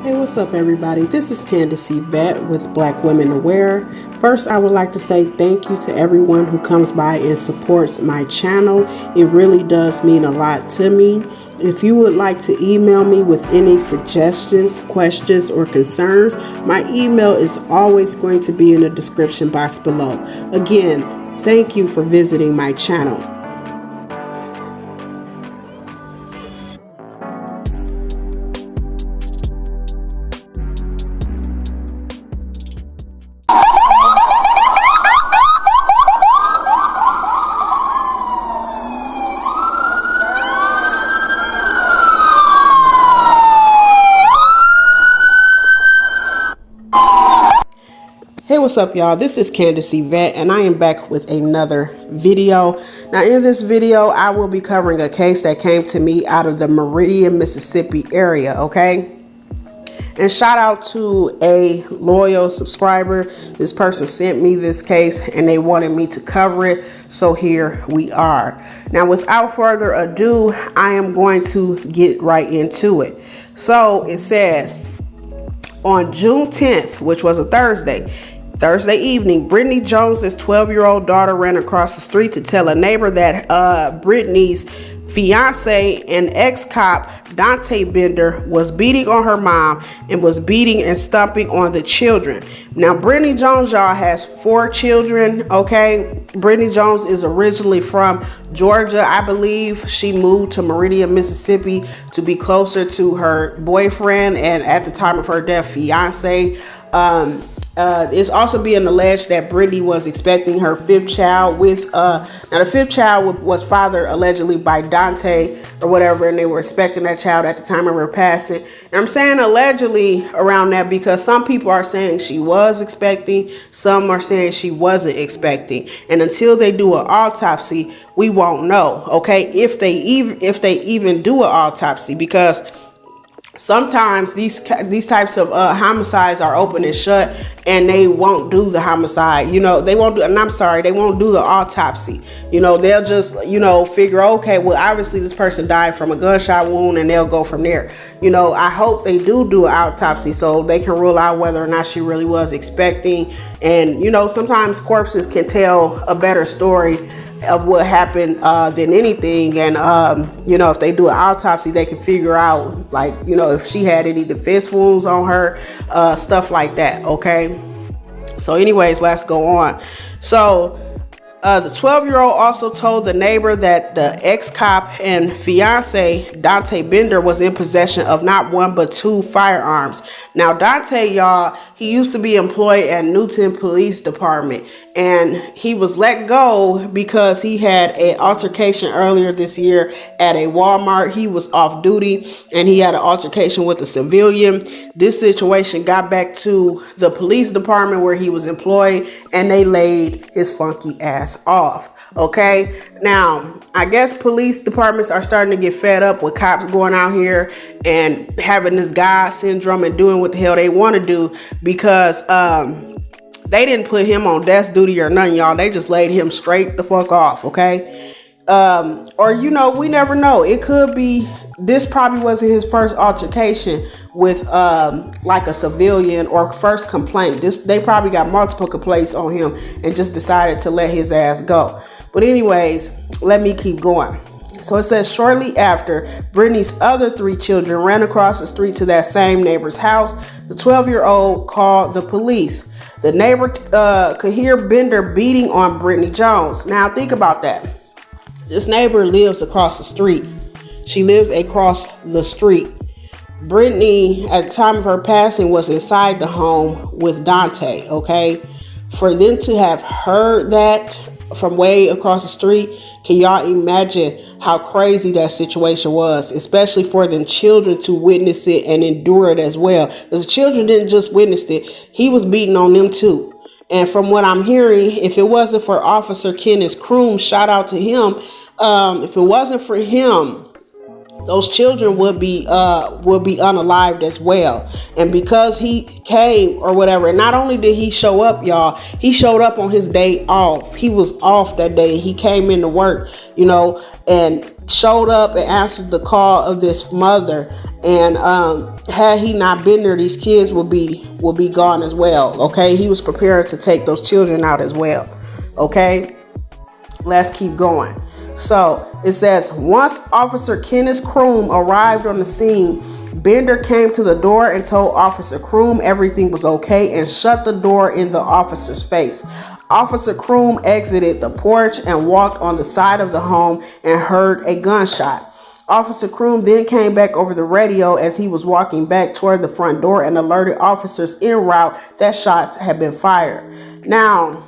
Hey, what's up everybody? This is Candace Yvette with Black Women Aware. First, I would like to say thank you to everyone who comes by and supports my channel. It really does mean a lot to me. If you would like to email me with any suggestions, questions, or concerns, my email is always going to be in the description box below. Again, thank you for visiting my channel. Hey, what's up y'all? This is Candace Yvette and I am back with another video. Now in this video, I will be covering a case that came to me out of the Meridian, Mississippi area, okay? And shout out to a loyal subscriber. This person sent me this case and they wanted me to cover it. So here we are. Now without further ado, I am going to get right into it. So it says, on June 10th, which was a Thursday evening, Brittany Jones' 12-year-old daughter ran across the street to tell a neighbor that Brittany's fiance and ex-cop Dante Bender was beating on her mom and was beating and stomping on the children. Now, Brittany Jones, y'all, has 4 children, okay? Brittany Jones is originally from Georgia. I believe she moved to Meridian, Mississippi to be closer to her boyfriend and at the time of her death, fiance. It's also being alleged that Brittany was expecting her 5th child with, now the 5th child was fathered allegedly by Dante or whatever, and they were expecting that child at the time of her passing. And I'm saying allegedly around that because some people are saying she was expecting, some are saying she wasn't expecting. And until they do an autopsy, we won't know, okay, if they even do an autopsy, because sometimes these types of homicides are open and shut and they won't do the homicide, you know, they won't do the autopsy, you know, they'll just, you know, figure, okay, well, obviously this person died from a gunshot wound and they'll go from there. You know, I hope they do an autopsy so they can rule out whether or not she really was expecting. And, you know, sometimes corpses can tell a better story of what happened than anything. And you know, if they do an autopsy, they can figure out, like, you know, if she had any defense wounds on her, stuff like that, okay? So anyways, let's go on. So the 12-year-old also told the neighbor that the ex-cop and fiance, Dante Bender, was in possession of not 1 but 2 firearms. Now, Dante, y'all, he used to be employed at Newton Police Department, and he was let go because he had an altercation earlier this year at a Walmart. He was off duty, and he had an altercation with a civilian. This situation got back to the police department where he was employed, and they laid his funky ass off. Okay, now I guess police departments are starting to get fed up with cops going out here and having this God syndrome and doing what the hell they want to do, because they didn't put him on desk duty or nothing, y'all. They just laid him straight the fuck off, okay? Or, you know, we never know. It could be, this probably wasn't his first altercation with like a civilian or first complaint. They probably got multiple complaints on him and just decided to let his ass go. But anyways, let me keep going. So it says, shortly after Brittany's other 3 children ran across the street to that same neighbor's house, the 12-year-old called the police. The neighbor could hear Bender beating on Brittany Jones. Now think about that. This neighbor lives across the street. She lives across the street. Brittany, at the time of her passing, was inside the home with Dante, okay? For them to have heard that from way across the street, can y'all imagine how crazy that situation was, especially for them children to witness it and endure it as well? Because the children didn't just witness it, he was beating on them too. And from what I'm hearing, if it wasn't for Officer Kenneth Croom, shout out to him, if it wasn't for him those children would be unalived as well. And because he came or whatever, and not only did he show up, y'all, he showed up on his day off. He was off that day. He came into work, and showed up and answered the call of this mother. And had he not been there, these kids will be gone as well. Okay, he was prepared to take those children out as well. Okay, let's keep going. So it says, once Officer Kenneth Croom arrived on the scene, Bender came to the door and told Officer Croom everything was okay and shut the door in the officer's face. Officer Croom exited the porch and walked on the side of the home and heard a gunshot. Officer Croom then came back over the radio as he was walking back toward the front door and alerted officers en route that shots had been fired. Now,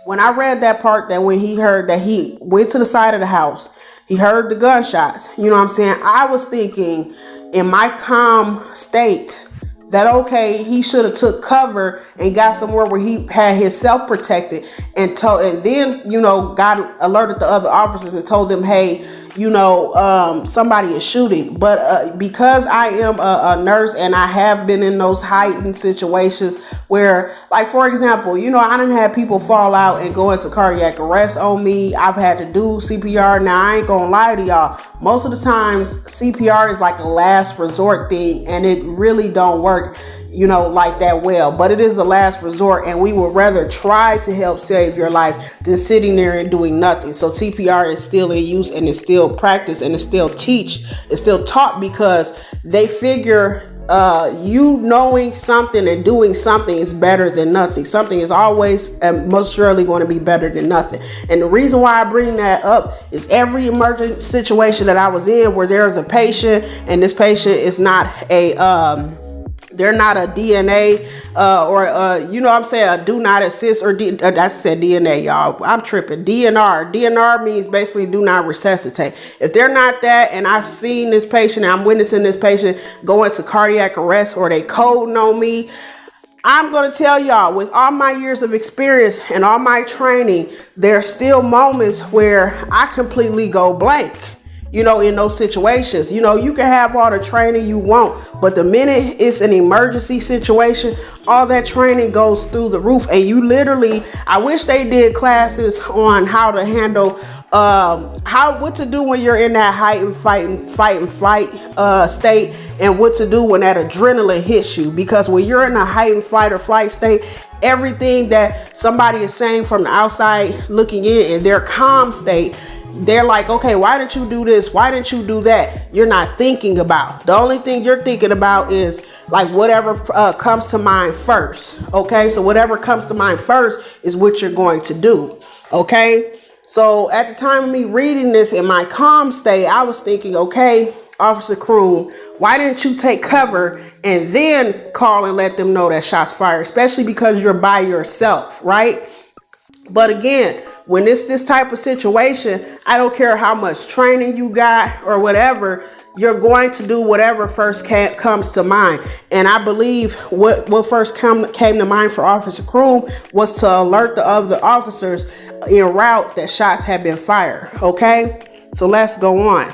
when I read that part, that when he heard that he went to the side of the house, he heard the gunshots, you know what I'm saying? I was thinking in my calm state that, okay, he should have took cover and got somewhere where he had himself protected and then, got alerted the other officers and told them, hey, somebody is shooting. But because I am a nurse and I have been in those heightened situations where, like, for example, I done had people fall out and go into cardiac arrest on me. I've had to do CPR. Now, I ain't gonna lie to y'all. Most of the times CPR is like a last resort thing, and it really don't work, like that well. But it is a last resort, and we would rather try to help save your life than sitting there and doing nothing. So CPR is still in use, and it's still practiced, and it's still taught, because they figure you knowing something and doing something is better than nothing. Something is always and most surely going to be better than nothing. And the reason why I bring that up is every emergent situation that I was in where there's a patient and this patient is not they're not a DNA or a do not assist, or I said DNA, y'all. I'm tripping. DNR. DNR means basically do not resuscitate. If they're not that, and I've seen this patient, and I'm witnessing this patient go into cardiac arrest, or they coding on me, I'm going to tell y'all, with all my years of experience and all my training, there's still moments where I completely go blank. In those situations, you can have all the training you want, but the minute it's an emergency situation, all that training goes through the roof. And you literally, I wish they did classes on how to handle, what to do when you're in that heightened fight and flight state, and what to do when that adrenaline hits you. Because when you're in a heightened fight or flight state, everything that somebody is saying from the outside looking in their calm state, they're like, okay, why didn't you do this? Why didn't you do that? You're not thinking about. The only thing you're thinking about is like whatever comes to mind first. Okay, so whatever comes to mind first is what you're going to do. Okay, so at the time of me reading this in my calm state, I was thinking, okay, Officer Croom, why didn't you take cover and then call and let them know that shots fired, especially because you're by yourself, right? But again, when it's this type of situation, I don't care how much training you got or whatever, you're going to do whatever first comes to mind. And I believe what first came to mind for Officer Croom was to alert the other officers en route that shots had been fired. Okay, so let's go on.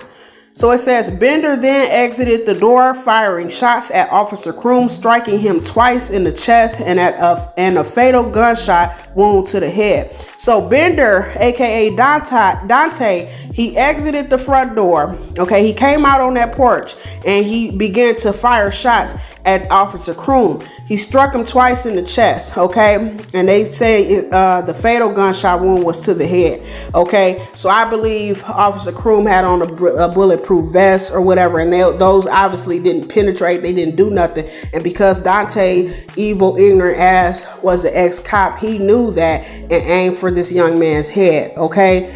So it says, Bender then exited the door, firing shots at Officer Croom, striking him twice in the chest and a fatal gunshot wound to the head. So Bender, aka Dante, he exited the front door. Okay, he came out on that porch and he began to fire shots at Officer Croom. He struck him twice in the chest. Okay, and they say the fatal gunshot wound was to the head. Okay, so I believe Officer Croom had on a bulletproof vest or whatever, and those obviously didn't penetrate. They didn't do nothing. And because Dante, evil, ignorant ass, was the ex-cop, he knew that and aimed for this young man's head. Okay,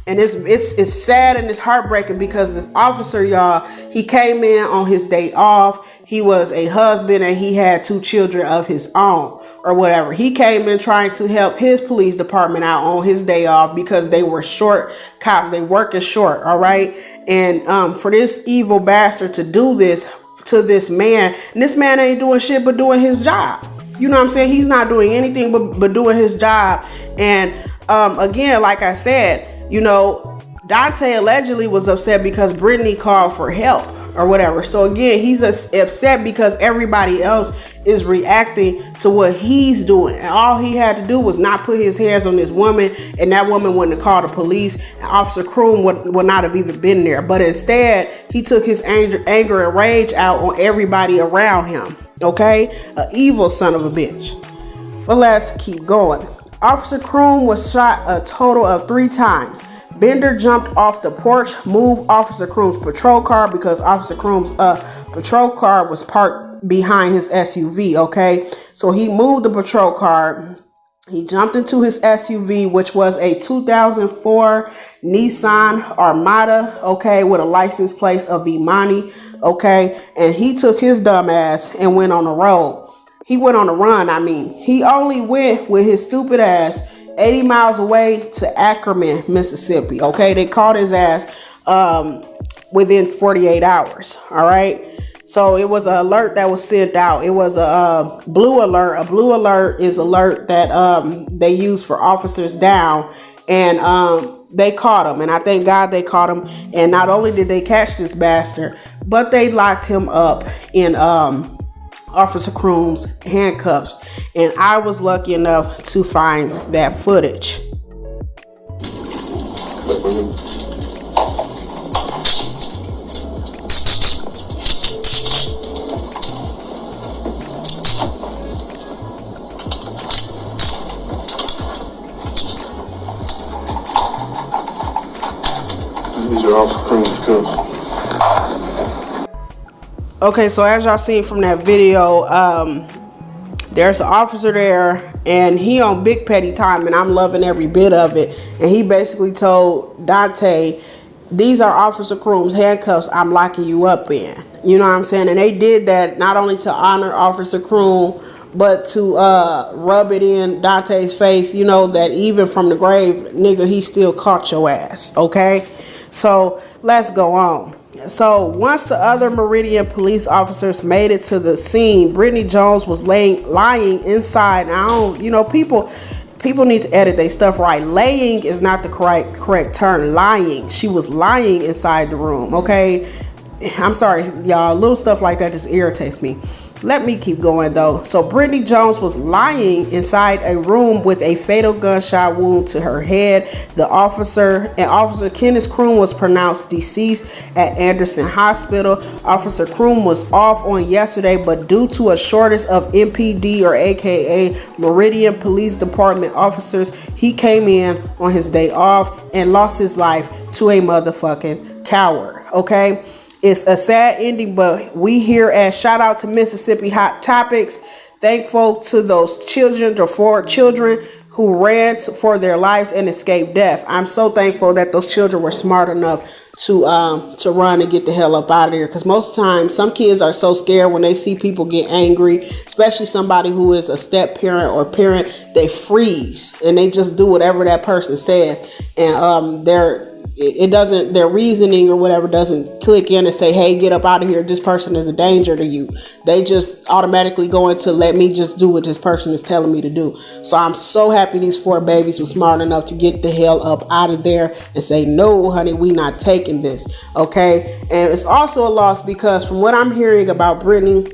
and it's sad and it's heartbreaking because this officer, y'all, he came in on his day off. He was a husband and he had 2 children of his own or whatever. He came in trying to help his police department out on his day off because they were short cops. They working short. All right. And for this evil bastard to do this to this man, and this man ain't doing shit but doing his job. You know what I'm saying? He's not doing anything but doing his job. And again, like I said, you know, Dante allegedly was upset because Brittany called for help or whatever. So again, he's upset because everybody else is reacting to what he's doing, and all he had to do was not put his hands on this woman, and that woman wouldn't have called the police, and Officer Croom would not have even been there. But instead, he took his anger and rage out on everybody around him. Okay, an evil son of a bitch. But let's keep going. Officer Croom was shot a total of 3 times. Bender jumped off the porch, moved Officer Croom's patrol car because Officer Croom's patrol car was parked behind his SUV, okay? So he moved the patrol car. He jumped into his SUV, which was a 2004 Nissan Armada, okay, with a license plate of Imani, okay? And he took his dumb ass and went on the road. He went on the run, I mean. He only went with his stupid ass 80 miles away to Ackerman, Mississippi. Okay, they caught his ass within 48 hours. All right. So it was an alert that was sent out. It was a blue alert. A blue alert is alert that they use for officers down, and they caught him. And I thank God they caught him. And not only did they catch this bastard, but they locked him up in Officer Croom's handcuffs, and I was lucky enough to find that footage. These are Officer Croom's handcuffs. Okay, so as y'all seen from that video, there's an officer there, and he on big petty time, and I'm loving every bit of it. And he basically told Dante, these are Officer Croom's handcuffs I'm locking you up in. You know what I'm saying? And they did that not only to honor Officer Croom, but to rub it in Dante's face, you know, that even from the grave, nigga, he still caught your ass, okay? So let's go on. So once the other Meridian police officers made it to the scene, Brittany Jones was lying inside. Now, you know, people need to edit their stuff right. Laying is not the correct term. Lying. She was lying inside the room. Okay. I'm sorry, y'all. Little stuff like that just irritates me. Let me keep going though. So Brittany Jones was lying inside a room with a fatal gunshot wound to her head. Officer Kenneth Croom was pronounced deceased at Anderson Hospital. Officer Croom was off on yesterday, but due to a shortage of MPD or AKA Meridian Police Department officers, he came in on his day off and lost his life to a motherfucking coward. Okay. It's a sad ending, but we here at Shout Out to Mississippi Hot Topics, thankful to those children or 4 children who ran for their lives and escaped death. I'm so thankful that those children were smart enough to run and get the hell up out of here. Because most times, some kids are so scared when they see people get angry, especially somebody who is a step parent or parent, they freeze and they just do whatever that person says, and their reasoning or whatever doesn't click in and say, hey, get up out of here, this person is a danger to you. They just automatically go into, let me just do what this person is telling me to do. So I'm so happy these 4 babies were smart enough to get the hell up out of there and say, no, honey, we not taking this. Okay. And it's also a loss because from what I'm hearing about Brittany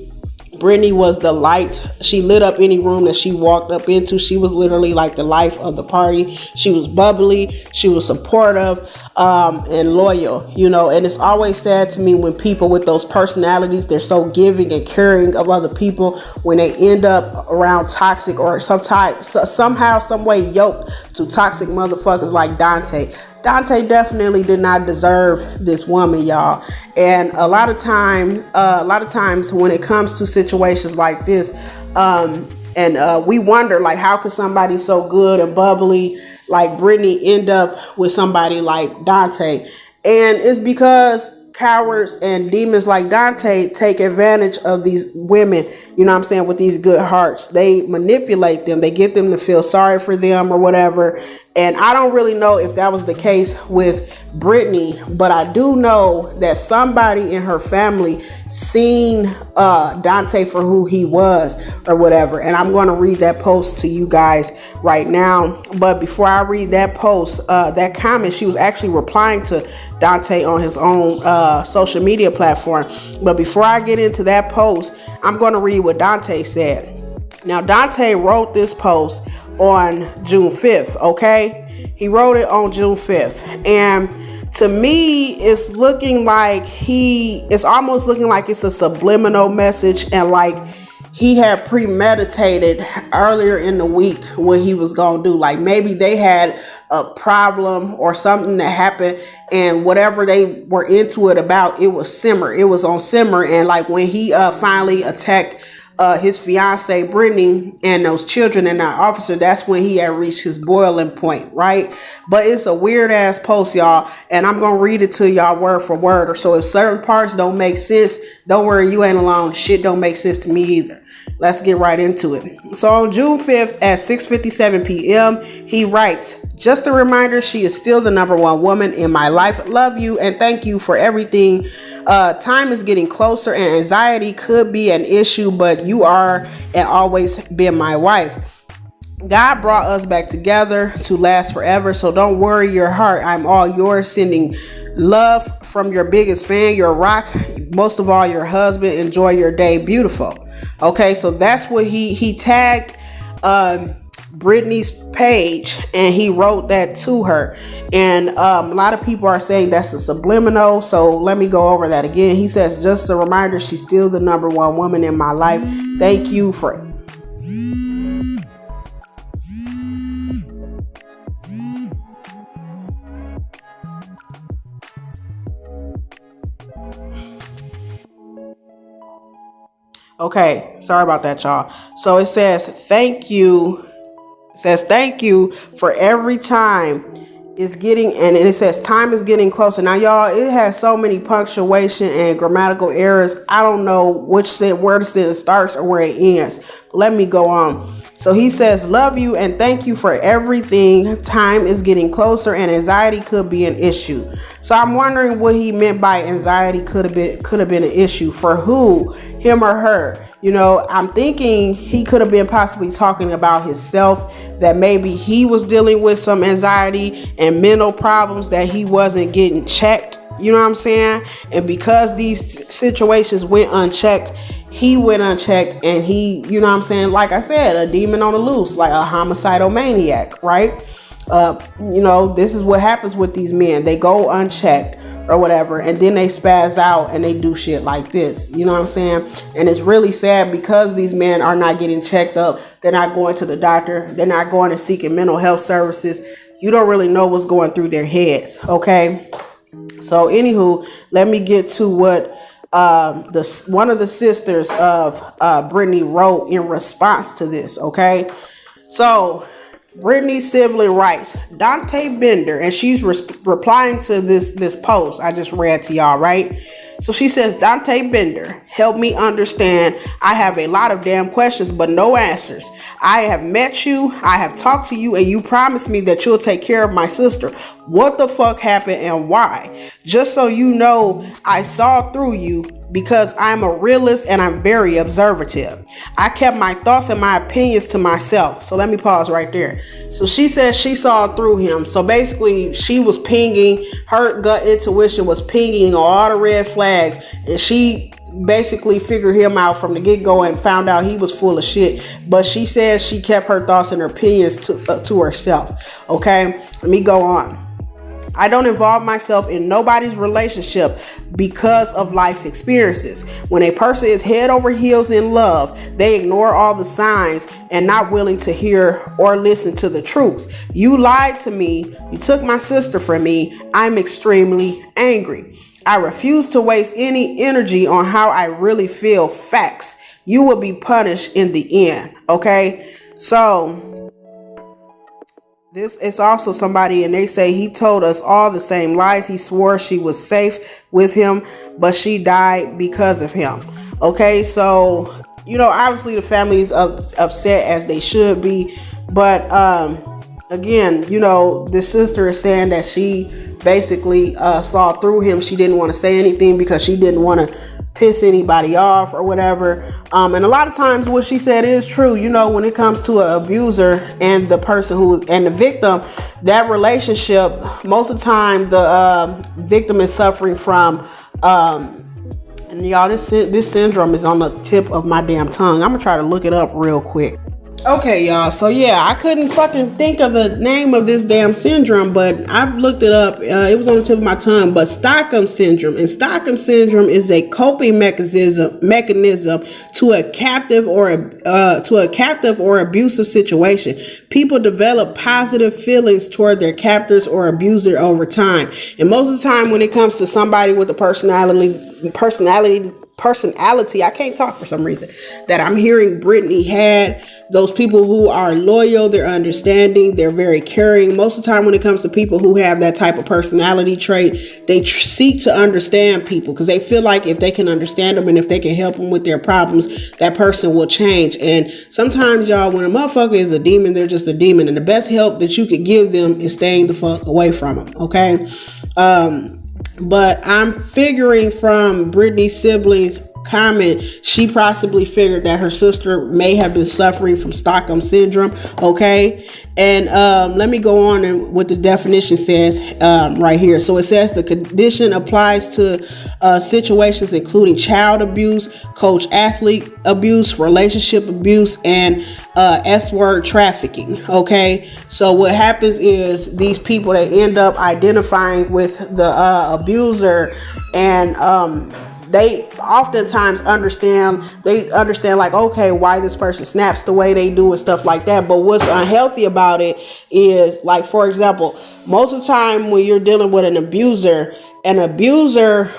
was the light. She lit up any room that she walked up into. She was literally like the life of the party. She was bubbly. She was supportive and loyal, you know. And it's always sad to me when people with those personalities, they're so giving and caring of other people, when they end up around toxic or somehow, some way yoked to toxic motherfuckers like Dante. Dante definitely did not deserve this woman, y'all. And a lot of times when it comes to situations like this, we wonder, like, how could somebody so good and bubbly like Brittany end up with somebody like Dante? And it's because cowards and demons like Dante take advantage of these women, you know what I'm saying, with these good hearts. They manipulate them. They get them to feel sorry for them or whatever. And I don't really know if that was the case with Brittany, but I do know that somebody in her family seen Dante for who he was or whatever. And I'm going to read that post to you guys right now. But before I read that post, that comment, she was actually replying to Dante on his own social media platform. But before I get into that post, I'm going to read what Dante said. Now, Dante wrote this post on June 5th, okay? He wrote it on June 5th. And to me, it's looking like it's almost looking like it's a subliminal message, and like he had premeditated earlier in the week what he was going to do. Like maybe they had a problem or something that happened, and whatever they were into it about, it was simmer. It was on simmer. And like when he finally attacked his fiance Brittany and those children and that officer, that's when he had reached his boiling point, right? But it's a weird ass post, y'all, and I'm gonna read it to y'all word for word. Or so if certain parts don't make sense, don't worry, you ain't alone. Shit don't make sense to me either. Let's get right into it. So on June 5th at 6:57 p.m., he writes, "Just a reminder, she is still the number one woman in my life. Love you and thank you for everything. Time is getting closer and anxiety could be an issue, but you are and always been my wife. God brought us back together to last forever, so don't worry your heart. I'm all yours. Sending love from your biggest fan, your rock, most of all, your husband. Enjoy your day. Beautiful." Okay, so that's what he tagged Brittany's page, and he wrote that to her. And a lot of people are saying that's a subliminal, so let me go over that again. He says, "Just a reminder, she's still the number one woman in my life. Thank you for..." Okay, sorry about that, y'all. So it says, thank you. It says, thank you for every time is getting, and it says time is getting closer. Now, y'all, it has so many punctuation and grammatical errors. I don't know where the sentence starts or where it ends. But let me go on. So he says, "Love you and thank you for everything. Time is getting closer and anxiety could be an issue." So I'm wondering what he meant by anxiety could have been an issue for who, him or her. You know, I'm thinking he could have been possibly talking about himself, that maybe he was dealing with some anxiety and mental problems that he wasn't getting checked. You know what I'm saying? And because these situations went unchecked, he went unchecked, and he, you know what I'm saying? Like I said, a demon on the loose, like a homicidal maniac, right? You know, this is what happens with these men. They go unchecked or whatever, and then they spaz out and they do shit like this. You know what I'm saying? And it's really sad because these men are not getting checked up. They're not going to the doctor. They're not going and seeking mental health services. You don't really know what's going through their heads, okay? So anywho, let me get to what one of the sisters of Brittany wrote in response to this, okay? So Brittany's sibling writes, "Dante Bender," and she's replying to this post I just read to y'all, right? So she says, "Dante Bender, help me understand. I have a lot of damn questions, but no answers. I have met you, I have talked to you, and you promised me that you'll take care of my sister. What the fuck happened and why? Just so you know, I saw through you because I'm a realist and I'm very observative. I kept my thoughts and my opinions to myself." So let me pause right there. So she says she saw through him. So basically she was pinging, her gut intuition was pinging all the red flags, and she basically figured him out from the get-go and found out he was full of shit. But she says she kept her thoughts and her opinions to herself. Okay, let me go on. "I don't involve myself in nobody's relationship because of life experiences. When a person is head over heels in love, they ignore all the signs and not willing to hear or listen to the truth. You lied to me. You took my sister from me. I'm extremely angry. I refuse to waste any energy on how I really feel. Facts. You will be punished in the end." Okay, so this is also somebody, and they say he told us all the same lies. He swore she was safe with him, but she died because of him. Okay, so, you know, obviously the family is upset, as they should be, but again, you know, the sister is saying that she basically saw through him. She didn't want to say anything because she didn't want to piss anybody off or whatever. And a lot of times what she said is true. You know, when it comes to an abuser and the person and the victim, that relationship, most of the time the victim is suffering from, and y'all, this syndrome is on the tip of my damn tongue. I'm gonna try to look it up real quick. Okay, y'all. So yeah, I couldn't fucking think of the name of this damn syndrome, but I looked it up. It was on the tip of my tongue. But Stockholm syndrome, and Stockholm syndrome is a coping mechanism to a captive or abusive situation. People develop positive feelings toward their captors or abuser over time, and most of the time, when it comes to somebody with a personality, I can't talk for some reason, that I'm hearing Brittany had, those people who are loyal, they're understanding, they're very caring. Most of the time when it comes to people who have that type of personality trait, they seek to understand people because they feel like if they can understand them and if they can help them with their problems, that person will change. And sometimes, y'all, when a motherfucker is a demon, they're just a demon, and the best help that you could give them is staying the fuck away from them, okay? But I'm figuring from Brittany's siblings' comment, she possibly figured that her sister may have been suffering from Stockholm syndrome. Okay. And let me go on and what the definition says right here. So it says the condition applies to situations including child abuse, coach athlete abuse, relationship abuse, and S-word trafficking. Okay. So what happens is these people, they end up identifying with the abuser, and they oftentimes understand like, okay, why this person snaps the way they do and stuff like that. But what's unhealthy about it is, like, for example, most of the time when you're dealing with an abuser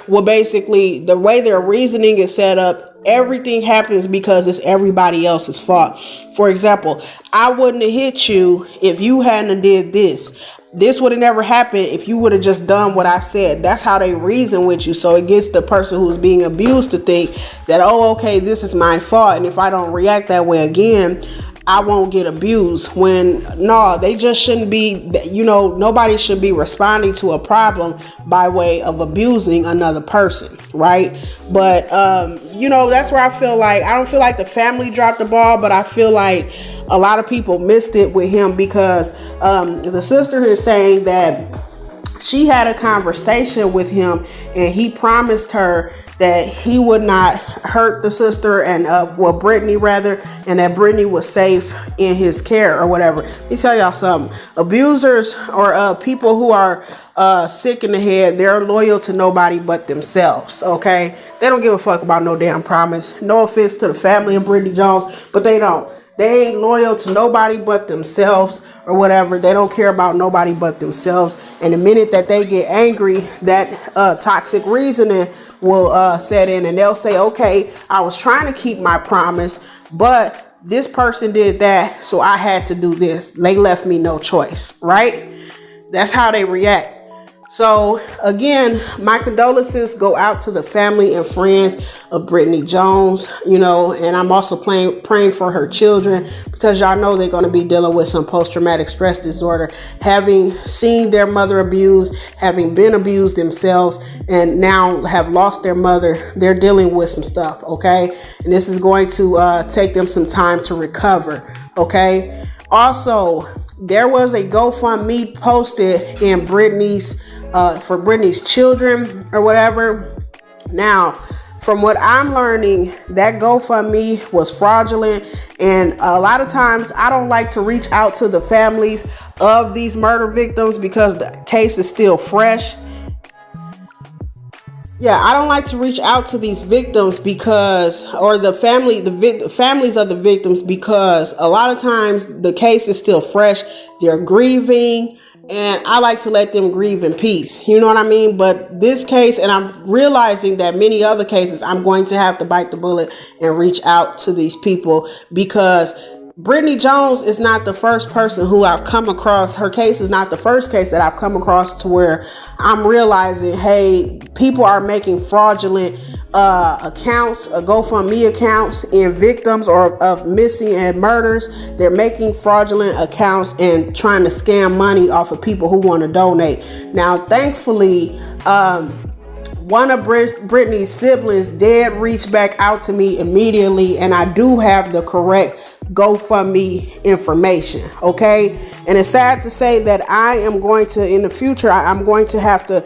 will basically, the way their reasoning is set up, everything happens because it's everybody else's fault. For example, I wouldn't have hit you if you hadn't did this. This would have never happened if you would have just done what I said. That's how they reason with you. So it gets the person who's being abused to think that, oh, okay, this is my fault, and if I don't react that way again, I won't get abused. When no, they just shouldn't be, you know, nobody should be responding to a problem by way of abusing another person, right? But you know, that's where I feel like, I don't feel like the family dropped the ball, but I feel like a lot of people missed it with him, because the sister is saying that she had a conversation with him and he promised her that he would not hurt the sister and Brittany rather, and that Brittany was safe in his care or whatever. Let me tell y'all something. Abusers or people who are sick in the head, they're loyal to nobody but themselves, okay? They don't give a fuck about no damn promise. No offense to the family of Brittany Jones, but they don't. They ain't loyal to nobody but themselves or whatever. They don't care about nobody but themselves. And the minute that they get angry, that toxic reasoning will set in, and they'll say, okay, I was trying to keep my promise, but this person did that, so I had to do this. They left me no choice, right? That's how they react. So again, my condolences go out to the family and friends of Brittany Jones, you know, and I'm also praying for her children, because y'all know they're going to be dealing with some post-traumatic stress disorder, having seen their mother abused, having been abused themselves, and now have lost their mother. They're dealing with some stuff, okay? And this is going to take them some time to recover, okay? Also, there was a GoFundMe posted in Brittany's for Brittany's children or whatever. Now, from what I'm learning, that GoFundMe was fraudulent, and a lot of times I don't like to reach out to the families of these murder victims because the case is still fresh. Yeah, I don't like to reach out to these victims because, or the families of the victims, because a lot of times the case is still fresh. They're grieving, and I like to let them grieve in peace. You know what I mean? But this case, and I'm realizing that many other cases, I'm going to have to bite the bullet and reach out to these people, because Brittany Jones is not the first person who I've come across. Her case is not the first case that I've come across to where I'm realizing, hey, people are making fraudulent accounts, GoFundMe accounts, and victims or of missing and murders. They're making fraudulent accounts and trying to scam money off of people who want to donate. Now, thankfully, one of Brittany's siblings did reach back out to me immediately, and I do have the correct GoFundMe information. Okay, and it's sad to say that I am going to, in the future, I'm going to have to,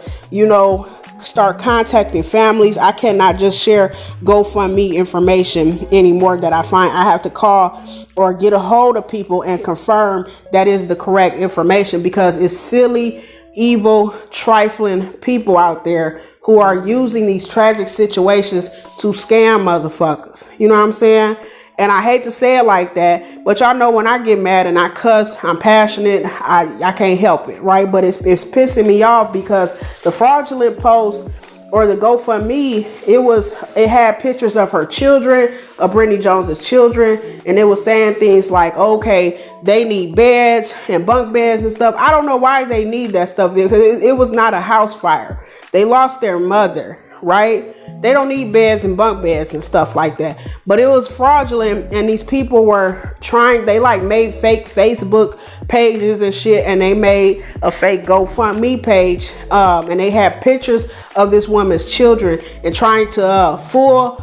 start contacting families. I cannot just share GoFundMe information anymore that I find. I have to call or get a hold of people and confirm that is the correct information, because it's silly, evil, trifling people out there who are using these tragic situations to scam motherfuckers. You know what I'm saying? And I hate to say it like that, but y'all know when I get mad and I cuss, I'm passionate, I can't help it, right? But it's pissing me off because the fraudulent post or the GoFundMe, it had pictures of her children, of Brittany Jones's children, and it was saying things like, okay, they need beds and bunk beds and stuff. I don't know why they need that stuff, because it was not a house fire. They lost their mother, right? They don't need beds and bunk beds and stuff like that. But it was fraudulent, and these people were they made fake Facebook pages and shit, and they made a fake GoFundMe page, and they had pictures of this woman's children and trying to fool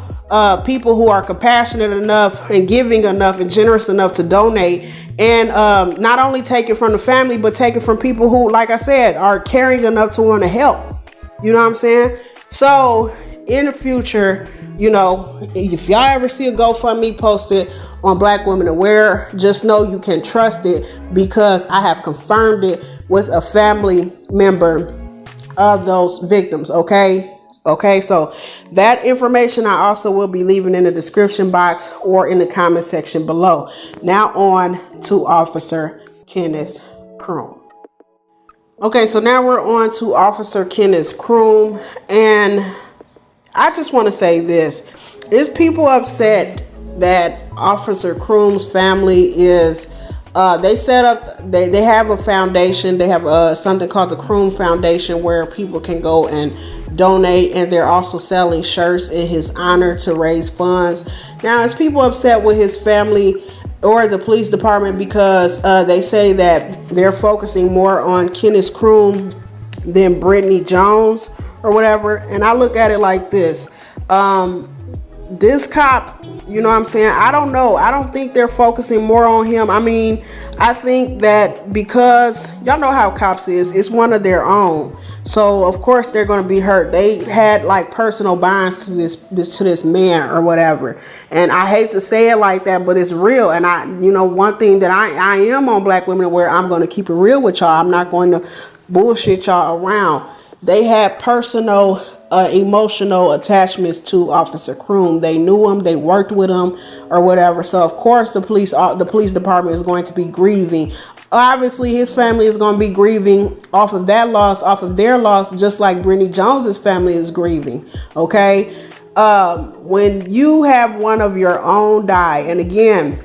people who are compassionate enough and giving enough and generous enough to donate, and not only take it from the family, but take it from people who, like I said, are caring enough to want to help. You know what I'm saying? So in the future, if y'all ever see a GoFundMe posted on Black Women Aware, just know you can trust it, because I have confirmed it with a family member of those victims. Okay, so that information I also will be leaving in the description box or in the comment section below. Now on to Officer Kenneth Croom. Okay, so now we're on to Officer Kenneth Croom, and I just want to say this. Is people upset that Officer Croom's family is, they set up, they have a foundation, they have something called the Croom Foundation, where people can go and donate, and they're also selling shirts in his honor to raise funds. Now, is people upset with his family or the police department because they say that they're focusing more on Kenneth Croom than Brittany Jones or whatever? And I look at it like this. This cop, you know what I'm saying? I don't know. I don't think they're focusing more on him. I mean, I think that because y'all know how cops is, it's one of their own. So of course they're going to be hurt. They had like personal bonds to this man or whatever. And I hate to say it like that, but it's real. And one thing that I am on Black Women Aware, I'm going to keep it real with y'all. I'm not going to bullshit y'all around. They had personal emotional attachments to Officer Croom. They knew him, they worked with him or whatever. So of course the police department is going to be grieving. Obviously his family is going to be grieving off of that loss, off of their loss, just like Brittany Jones's family is grieving. Okay, when you have one of your own die, and again,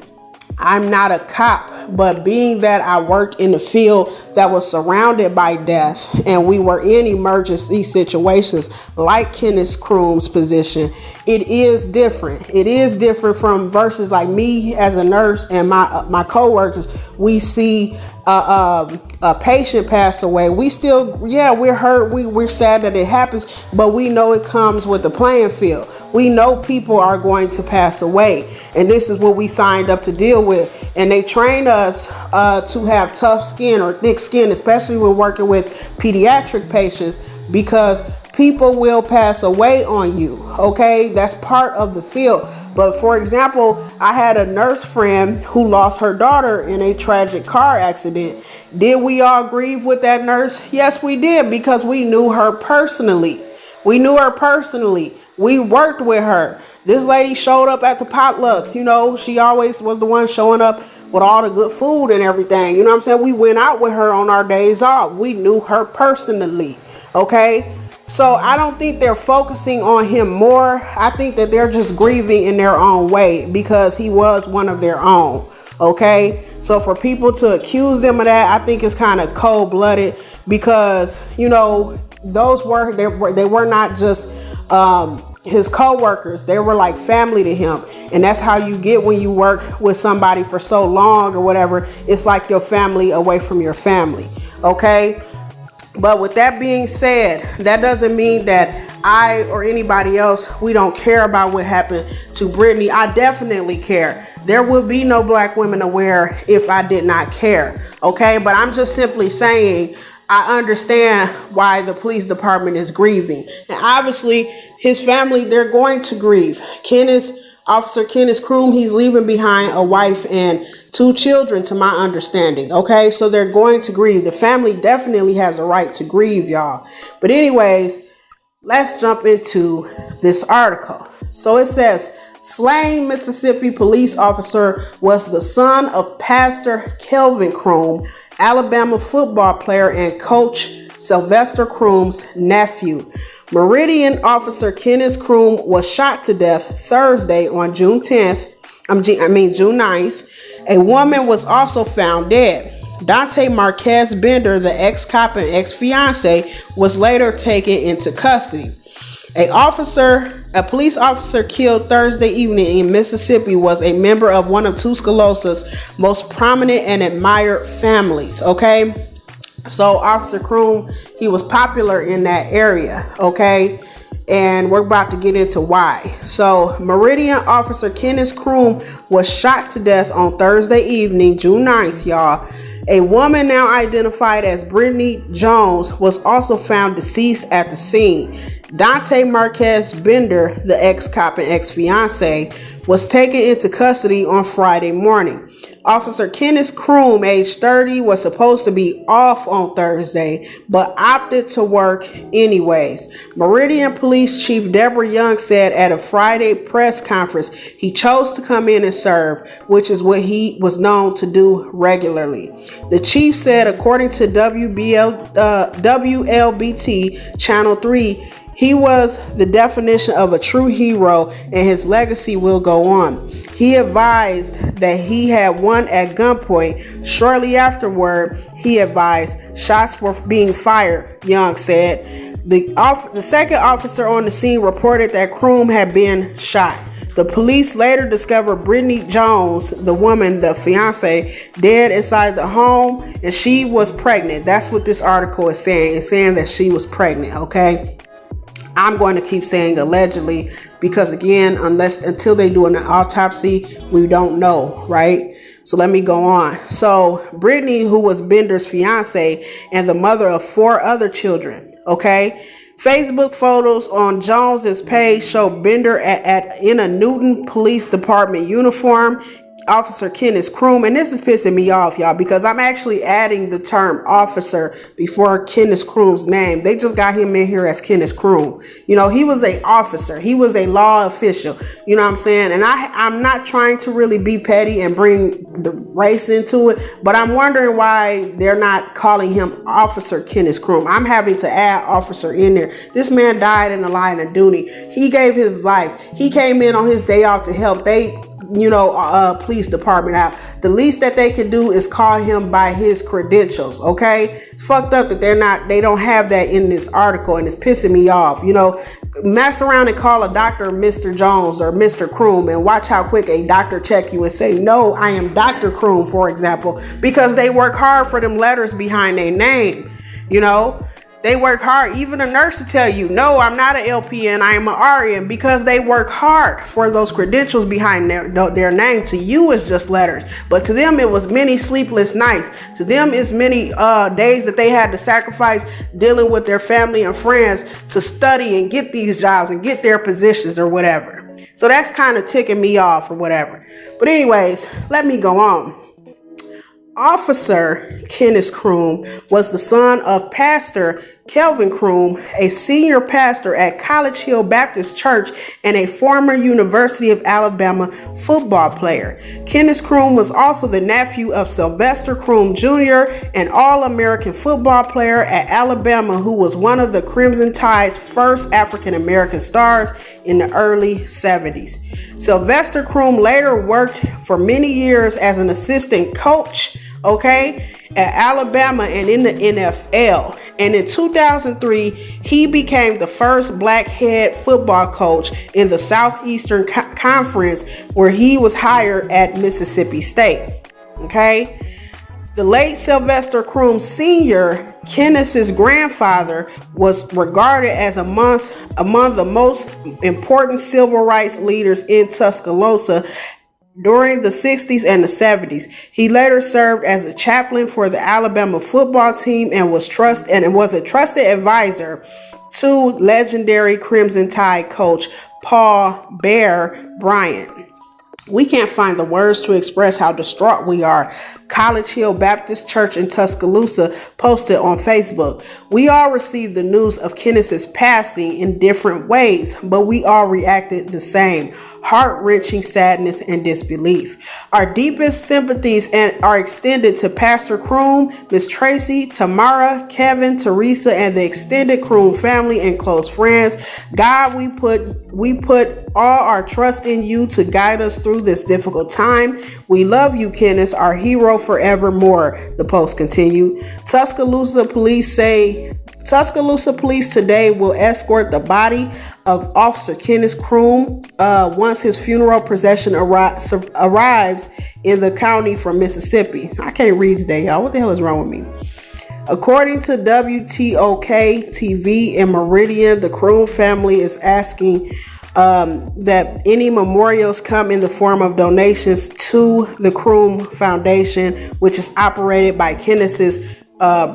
I'm not a cop, but being that I worked in the field that was surrounded by death, and we were in emergency situations like Kenneth Croom's position, it is different. It is different from versus like me as a nurse and my coworkers. We see a patient pass away. We still, we're hurt. We're sad that it happens, but we know it comes with the playing field. We know people are going to pass away, and this is what we signed up to deal with. And they train us to have tough skin or thick skin, especially when working with pediatric patients, because people will pass away on you. Okay, that's part of the field. But for example, I had a nurse friend who lost her daughter in a tragic car accident. Did we all grieve with that nurse? Yes, we did, because we knew her personally. We worked with her. This lady showed up at the potlucks. She always was the one showing up with all the good food and everything. You know what I'm saying? We went out with her on our days off. We knew her personally. Okay. So I don't think they're focusing on him more. I think that they're just grieving in their own way, because he was one of their own. Okay. So for people to accuse them of that, I think it's kind of cold-blooded, because, those they were not just his co-workers, they were like family to him. And that's how you get when you work with somebody for so long or whatever. It's like your family away from your family. Okay. But with that being said, that doesn't mean that I or anybody else, we don't care about what happened to Brittany. I definitely care. There would be no Black Women Aware if I did not care. Okay. But I'm just simply saying, I understand why the police department is grieving. And obviously his family, they're going to grieve. Officer Kenneth Croom, he's leaving behind a wife and 2 children, to my understanding. Okay, so they're going to grieve. The family definitely has a right to grieve, y'all. But anyways, let's jump into this article. So it says, slain Mississippi police officer was the son of Pastor Kelvin Croom, Alabama football player and coach Sylvester Croom's nephew. Meridian officer Kenneth Croom was shot to death Thursday on June 9th. A woman was also found dead. Dante Marquez Bender, the ex-cop and ex-fiancé, was later taken into custody. A police officer killed Thursday evening in Mississippi was a member of one of Tuscaloosa's most prominent and admired families. Okay. So Officer Croom, he was popular in that area, okay? And we're about to get into why. So Meridian officer Kenneth Croom was shot to death on Thursday evening, June 9th, y'all. A woman now identified as Brittany Jones was also found deceased at the scene. Dante Marquez Bender, the ex-cop and ex-fiancé, was taken into custody on Friday morning. Officer Kenneth Croom, age 30, was supposed to be off on Thursday, but opted to work anyways. Meridian Police Chief Deborah Young said at a Friday press conference he chose to come in and serve, which is what he was known to do regularly. The chief said, according to WLBT Channel 3, he was the definition of a true hero and his legacy will go on. He advised that he had won at gunpoint. Shortly afterward, he advised shots were being fired, Young said. The second officer on the scene reported that Croom had been shot. The police later discovered Brittany Jones, the woman, the fiancé, dead inside the home, and she was pregnant. That's what this article is saying. It's saying that she was pregnant, okay? I'm going to keep saying allegedly because, again, until they do an autopsy, we don't know, right? So let me go on. So Brittany, who was Bender's fiance and the mother of 4 other children, okay? Facebook photos on Jones's page show Bender in a Newton Police Department uniform. Officer Kenneth Croom, and this is pissing me off, y'all, because I'm actually adding the term officer before Kenneth Croom's name. They just got him in here as Kenneth Croom. You know, he was an officer. He was a law official. You know what I'm saying? And I'm not trying to really be petty and bring the race into it, but I'm wondering why they're not calling him Officer Kenneth Croom. I'm having to add officer in there. This man died in the line of duty. He gave his life. He came in on his day off to help police department out. The least that they can do is call him by his credentials, okay? It's fucked up that they don't have that in this article, and it's pissing me off. You know, mess around and call a doctor Mr. Jones or Mr. Croom and watch how quick a doctor check you and say, no, I am Dr. Croom, for example, because they work hard for them letters behind their name, you know? They work hard. Even a nurse will tell you, no, I'm not an LPN, I am an RN, because they work hard for those credentials behind their name. To you, it's just letters. But to them, it was many sleepless nights. To them, it's many days that they had to sacrifice dealing with their family and friends to study and get these jobs and get their positions or whatever. So that's kind of ticking me off or whatever. But anyways, let me go on. Officer Kenneth Croom was the son of Pastor Kelvin Croom, a senior pastor at College Hill Baptist Church and a former University of Alabama football player. Kenneth Croom was also the nephew of Sylvester Croom Jr., an All-American football player at Alabama who was one of the Crimson Tide's first African-American stars in the early 70s. Sylvester Croom later worked for many years as an assistant coach, okay, at Alabama and in the NFL. And in 2003, he became the first black head football coach in the Southeastern Conference, where he was hired at Mississippi State. Okay. The late Sylvester Croom Sr., Kennis's grandfather, was regarded as among the most important civil rights leaders in Tuscaloosa during the 60s and the 70s. He later served as a chaplain for the Alabama football team and was a trusted advisor to legendary Crimson Tide coach Paul Bear Bryant. We can't find the words to express how distraught we are. College Hill Baptist Church in Tuscaloosa posted on Facebook. We all received the news of Kenneth's passing in different ways, but we all reacted the same. Heart-wrenching sadness and disbelief. Our deepest sympathies are extended to Pastor Croom, Miss Tracy, Tamara, Kevin, Teresa, and the extended Croom family and close friends. God, we put all our trust in you to guide us through this difficult time. We love you, Kennis, our hero forevermore, the post continued. Tuscaloosa police today will escort the body of Officer Kenneth Croom once his funeral procession arrives in the county from Mississippi. I can't read today, y'all. What the hell is wrong with me? According to WTOK TV in Meridian, the Croom family is asking that any memorials come in the form of donations to the Croom Foundation, which is operated by Kenneth's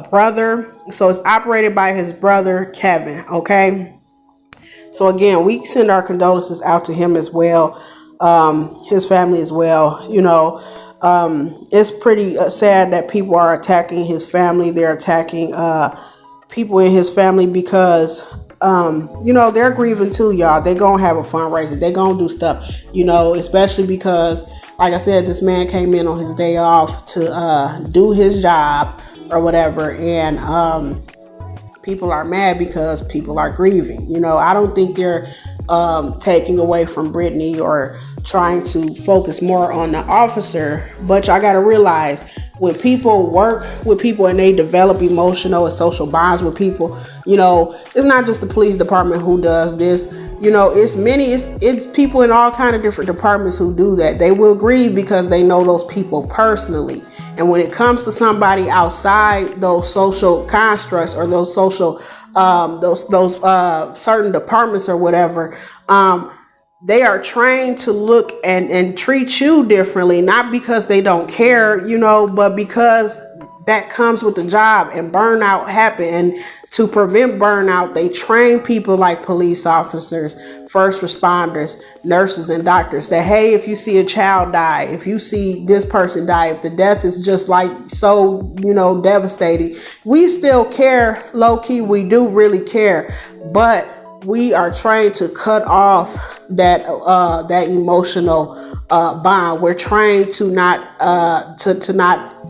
brother. So it's operated by his brother, Kevin. Okay. So again, we send our condolences out to him as well. His family as well. You know, it's pretty sad that people are attacking his family. They're attacking people in his family because you know, they're grieving too, y'all. They're gonna have a fundraiser. They're gonna do stuff, you know, especially because, like I said, this man came in on his day off to do his job or whatever, and people are mad because people are grieving. You know, I don't think they're taking away from Brittany or trying to focus more on the officer, but y'all gotta realize, when people work with people and they develop emotional and social bonds with people, you know, it's not just the police department who does this. You know, it's people in all kind of different departments who do that. They will grieve because they know those people personally. And when it comes to somebody outside those social constructs or those social those certain departments or whatever, they are trained to look and treat you differently, not because they don't care, you know, but because that comes with the job, and burnout happen. And to prevent burnout, they train people like police officers, first responders, nurses, and doctors that, hey, if you see a child die, if you see this person die, if the death is just like so, you know, devastating, we still care. Low key, we do really care, but we are trained to cut off that emotional bond. We're trained to not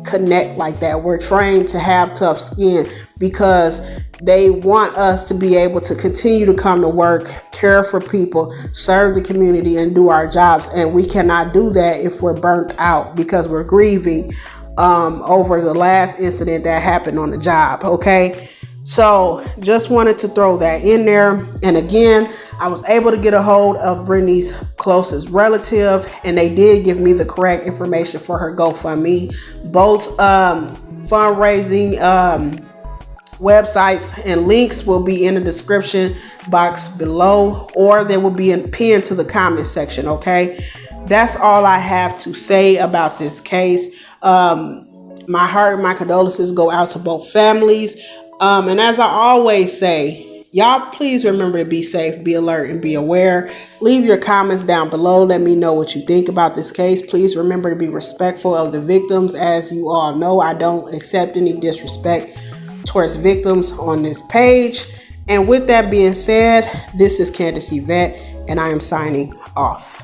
connect like that. We're trained to have tough skin because they want us to be able to continue to come to work, care for people, serve the community, and do our jobs. And we cannot do that if we're burnt out because we're grieving over the last incident that happened on the job. Okay. So just wanted to throw that in there. And again, I was able to get a hold of Brittany's closest relative, and they did give me the correct information for her GoFundMe. Both fundraising websites and links will be in the description box below, or they will be pinned to the comment section. Okay, that's all I have to say about this case. My heart and my condolences go out to both families. And as I always say, y'all please remember to be safe, be alert, and be aware. Leave your comments down below. Let me know what you think about this case. Please remember to be respectful of the victims. As you all know, I don't accept any disrespect towards victims on this page. And with that being said, this is Candace Yvette, and I am signing off.